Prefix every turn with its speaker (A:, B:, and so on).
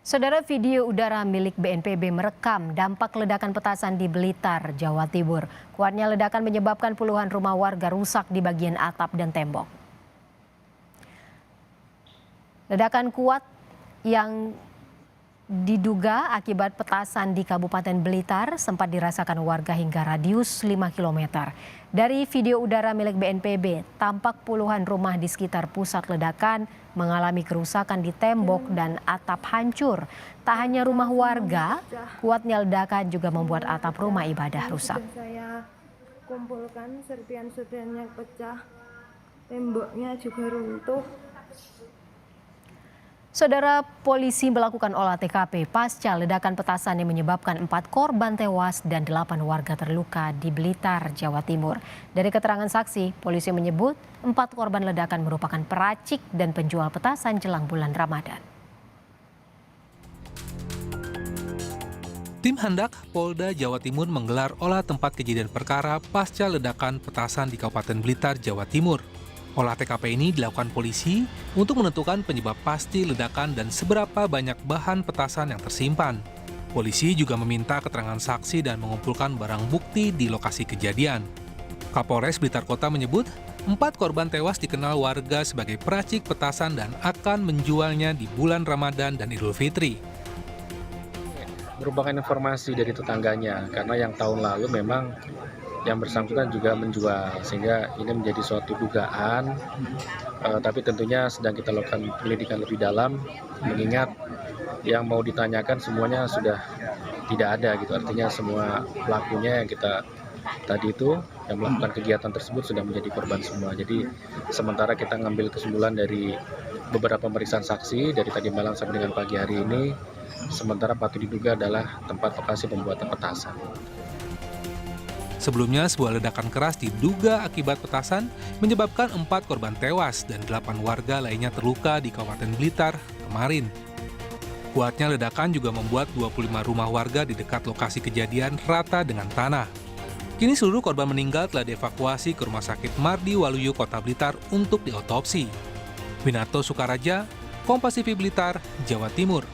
A: Saudara, video udara milik BNPB merekam dampak ledakan petasan di Blitar, Jawa Timur. Kuatnya ledakan menyebabkan puluhan rumah warga rusak di bagian atap dan tembok. Ledakan kuat yang diduga akibat petasan di Kabupaten Blitar sempat dirasakan warga hingga radius 5 km. Dari video udara milik BNPB, tampak puluhan rumah di sekitar pusat ledakan mengalami kerusakan di tembok dan atap hancur. Tak hanya rumah warga, kuatnya ledakan juga membuat atap rumah ibadah rusak.
B: Saya kumpulkan serpian-serpiannya pecah, temboknya juga runtuh.
A: Saudara, polisi melakukan olah TKP pasca ledakan petasan yang menyebabkan 4 korban tewas dan 8 warga terluka di Blitar, Jawa Timur. Dari keterangan saksi, polisi menyebut 4 korban ledakan merupakan peracik dan penjual petasan jelang bulan Ramadan.
C: Tim Handak Polda Jawa Timur menggelar olah tempat kejadian perkara pasca ledakan petasan di Kabupaten Blitar, Jawa Timur. Olah TKP ini dilakukan polisi untuk menentukan penyebab pasti ledakan dan seberapa banyak bahan petasan yang tersimpan. Polisi juga meminta keterangan saksi dan mengumpulkan barang bukti di lokasi kejadian. Kapolres Blitar Kota menyebut 4 korban tewas dikenal warga sebagai peracik petasan dan akan menjualnya di bulan Ramadan dan Idul Fitri.
D: Merupakan informasi dari tetangganya, karena yang tahun lalu memang yang bersangkutan juga menjual, sehingga ini menjadi suatu dugaan, tapi tentunya sedang kita lakukan penyelidikan lebih dalam, mengingat yang mau ditanyakan semuanya sudah tidak ada gitu, artinya semua pelakunya yang kita tadi itu yang melakukan kegiatan tersebut sudah menjadi korban semua. Jadi sementara kita ngambil kesimpulan dari beberapa pemeriksaan saksi dari tadi malam sampai dengan pagi hari ini, sementara patut diduga adalah tempat lokasi pembuatan petasan.
C: Sebelumnya, sebuah ledakan keras diduga akibat petasan menyebabkan 4 korban tewas dan 8 warga lainnya terluka di Kabupaten Blitar kemarin. Kuatnya ledakan juga membuat 25 rumah warga di dekat lokasi kejadian rata dengan tanah. Kini seluruh korban meninggal telah dievakuasi ke Rumah Sakit Mardi Waluyo, Kota Blitar untuk diotopsi. Winarto Sukaraja, Kompas TV Blitar, Jawa Timur.